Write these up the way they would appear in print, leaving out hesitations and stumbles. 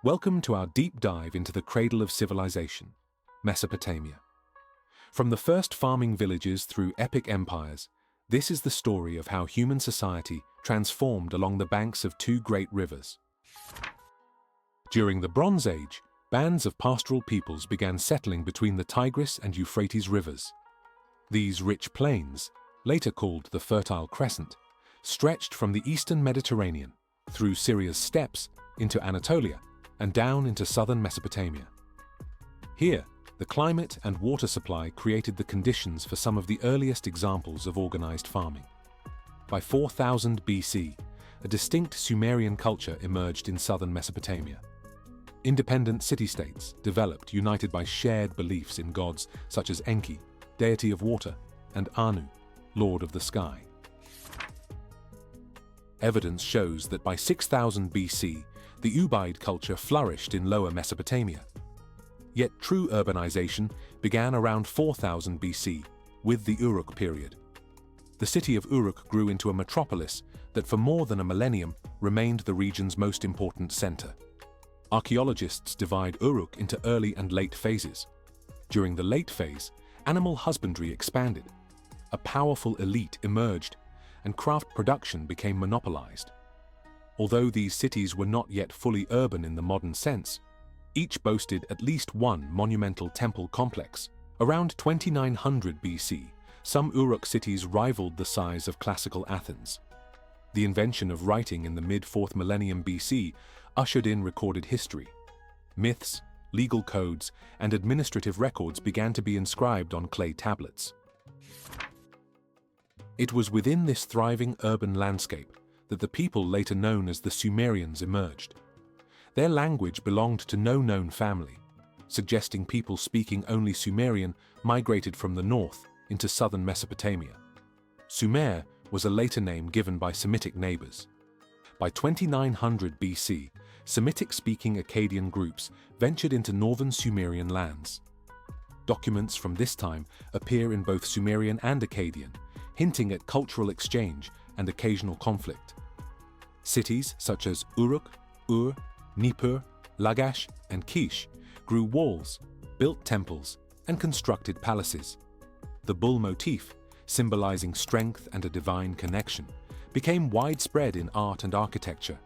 Welcome to our deep dive into the Cradle of Civilization, Mesopotamia. From the first farming villages through epic empires, this is the story of how human society transformed along the banks of two great rivers. During the Bronze Age, bands of pastoral peoples began settling between the Tigris and Euphrates rivers. These rich plains, later called the Fertile Crescent, stretched from the eastern Mediterranean, through Syria's steppes, into Anatolia, and down into southern Mesopotamia. Here, the climate and water supply created the conditions for some of the earliest examples of organized farming. By 4000 BC, a distinct Sumerian culture emerged in southern Mesopotamia. Independent city-states developed united by shared beliefs in gods such as Enki, deity of water, and Anu, lord of the sky. Evidence shows that by 6000 BC, the Ubaid culture flourished in lower Mesopotamia. Yet true urbanization began around 4000 BC, with the Uruk period. The city of Uruk grew into a metropolis that for more than a millennium remained the region's most important center. Archaeologists divide Uruk into early and late phases. During the late phase, animal husbandry expanded. A powerful elite emerged, and craft production became monopolized. Although these cities were not yet fully urban in the modern sense, each boasted at least one monumental temple complex. Around 2900 BC, some Uruk cities rivaled the size of classical Athens. The invention of writing in the mid-4th millennium BC ushered in recorded history. Myths, legal codes, and administrative records began to be inscribed on clay tablets. It was within this thriving urban landscape that the people later known as the Sumerians emerged. Their language belonged to no known family, suggesting people speaking only Sumerian migrated from the north into southern Mesopotamia. Sumer was a later name given by Semitic neighbors. By 2900 BC, Semitic-speaking Akkadian groups ventured into northern Sumerian lands. Documents from this time appear in both Sumerian and Akkadian, hinting at cultural exchange and occasional conflict. Cities such as Uruk, Ur, Nippur, Lagash, and Kish grew walls, built temples, and constructed palaces. The bull motif, symbolizing strength and a divine connection, became widespread in art and architecture.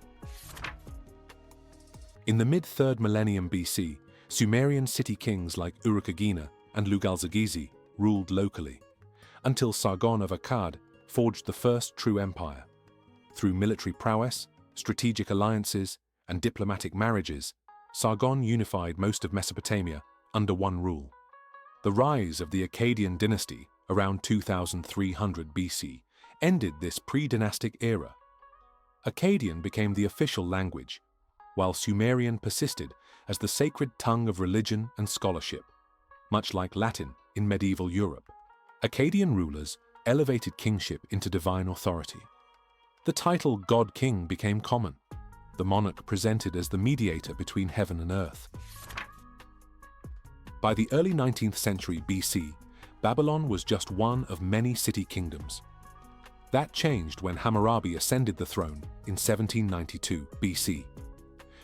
In the mid-3rd millennium BC, Sumerian city kings like Uruk-agina and Lugal-zagizi ruled locally, until Sargon of Akkad forged the first true empire. Through military prowess, strategic alliances, and diplomatic marriages, Sargon unified most of Mesopotamia under one rule. The rise of the Akkadian dynasty around 2300 BC ended this pre-dynastic era. Akkadian became the official language, while Sumerian persisted as the sacred tongue of religion and scholarship, much like Latin in medieval Europe. Akkadian rulers elevated kingship into divine authority. The title God-King became common, the monarch presented as the mediator between heaven and earth. By the early 19th century BC, Babylon was just one of many city kingdoms. That changed when Hammurabi ascended the throne in 1792 BC.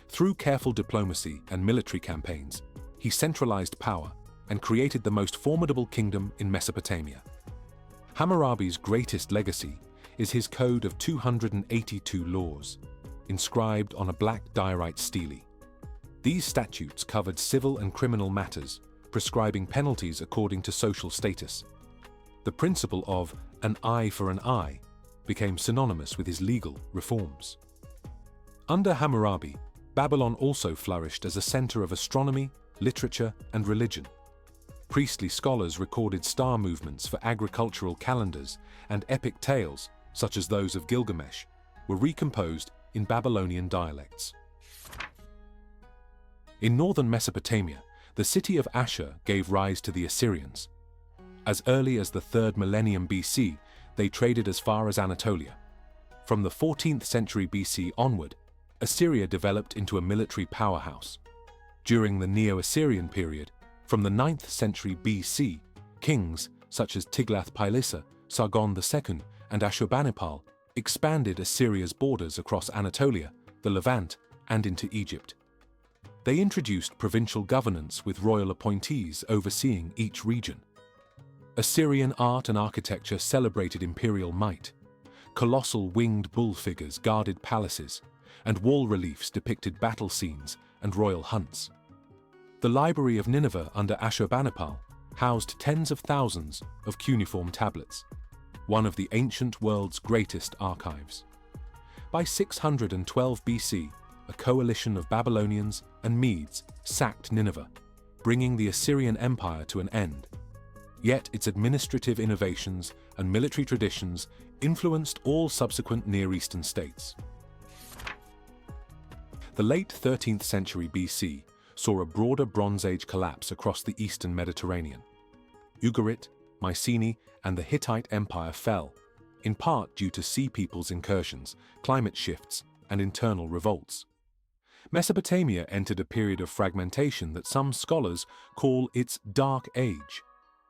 Through careful diplomacy and military campaigns, he centralized power and created the most formidable kingdom in Mesopotamia. Hammurabi's greatest legacy is his code of 282 laws, inscribed on a black diorite stele. These statutes covered civil and criminal matters, prescribing penalties according to social status. The principle of an eye for an eye became synonymous with his legal reforms. Under Hammurabi, Babylon also flourished as a center of astronomy, literature, and religion. Priestly scholars recorded star movements for agricultural calendars, and epic tales, such as those of Gilgamesh, were recomposed in Babylonian dialects. In northern Mesopotamia, the city of Ashur gave rise to the Assyrians. As early as the 3rd millennium BC, they traded as far as Anatolia. From the 14th century BC onward, Assyria developed into a military powerhouse. During the Neo-Assyrian period, from the 9th century BC, kings such as Tiglath-Pileser, Sargon II, and Ashurbanipal expanded Assyria's borders across Anatolia, the Levant, and into Egypt. They introduced provincial governance with royal appointees overseeing each region. Assyrian art and architecture celebrated imperial might. Colossal winged bull figures guarded palaces, and wall reliefs depicted battle scenes and royal hunts. The Library of Nineveh under Ashurbanipal housed tens of thousands of cuneiform tablets, one of the ancient world's greatest archives. By 612 BC, a coalition of Babylonians and Medes sacked Nineveh, bringing the Assyrian Empire to an end. Yet its administrative innovations and military traditions influenced all subsequent Near Eastern states. The late 13th century BC saw a broader Bronze Age collapse across the eastern Mediterranean. Ugarit, Mycenae, and the Hittite Empire fell, in part due to Sea Peoples' incursions, climate shifts, and internal revolts. Mesopotamia entered a period of fragmentation that some scholars call its Dark Age,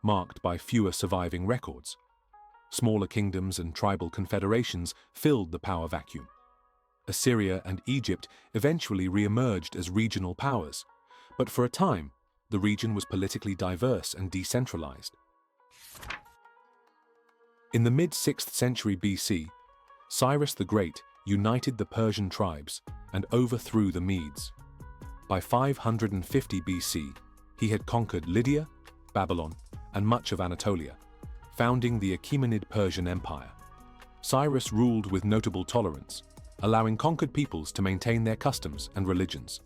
marked by fewer surviving records. Smaller kingdoms and tribal confederations filled the power vacuum. Assyria and Egypt eventually re-emerged as regional powers, but for a time, the region was politically diverse and decentralized. In the mid-6th century BC, Cyrus the Great united the Persian tribes and overthrew the Medes. By 550 BC, he had conquered Lydia, Babylon, and much of Anatolia, founding the Achaemenid Persian Empire. Cyrus ruled with notable tolerance, allowing conquered peoples to maintain their customs and religions.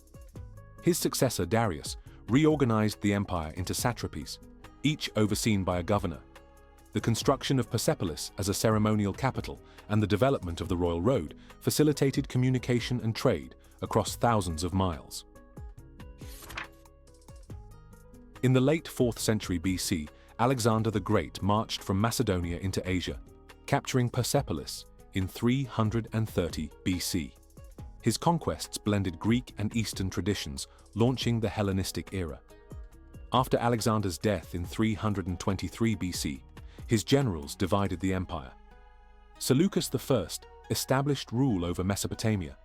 His successor Darius reorganized the empire into satrapies, each overseen by a governor. The construction of Persepolis as a ceremonial capital and the development of the royal road facilitated communication and trade across thousands of miles. In the late 4th century BC, Alexander the Great marched from Macedonia into Asia, capturing Persepolis in 330 BC. His conquests blended Greek and Eastern traditions, launching the Hellenistic era. After Alexander's death in 323 BC, his generals divided the empire. Seleucus I established rule over Mesopotamia,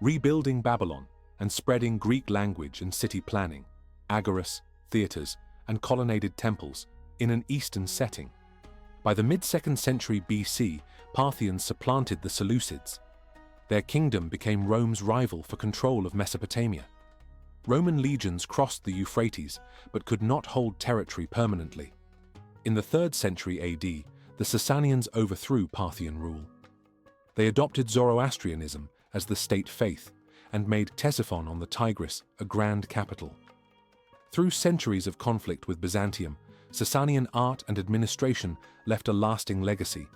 rebuilding Babylon and spreading Greek language and city planning, agoras, theaters, and colonnaded temples in an Eastern setting. By the mid-2nd century BC, Parthians supplanted the Seleucids. Their kingdom became Rome's rival for control of Mesopotamia. Roman legions crossed the Euphrates but could not hold territory permanently. In the 3rd century AD, the Sasanians overthrew Parthian rule. They adopted Zoroastrianism as the state faith and made Ctesiphon on the Tigris a grand capital. Through centuries of conflict with Byzantium, Sasanian art and administration left a lasting legacy.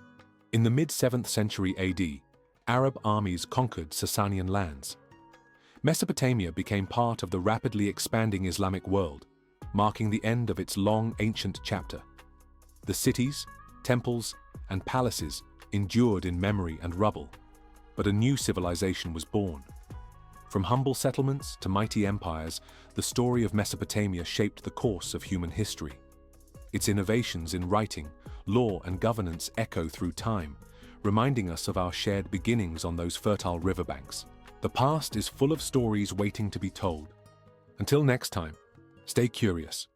In the mid-7th century AD, Arab armies conquered Sasanian lands. Mesopotamia became part of the rapidly expanding Islamic world, marking the end of its long ancient chapter. The cities, temples, and palaces endured in memory and rubble, but a new civilization was born. From humble settlements to mighty empires, the story of Mesopotamia shaped the course of human history. Its innovations in writing, law, and governance echo through time, reminding us of our shared beginnings on those fertile riverbanks. The past is full of stories waiting to be told. Until next time, stay curious,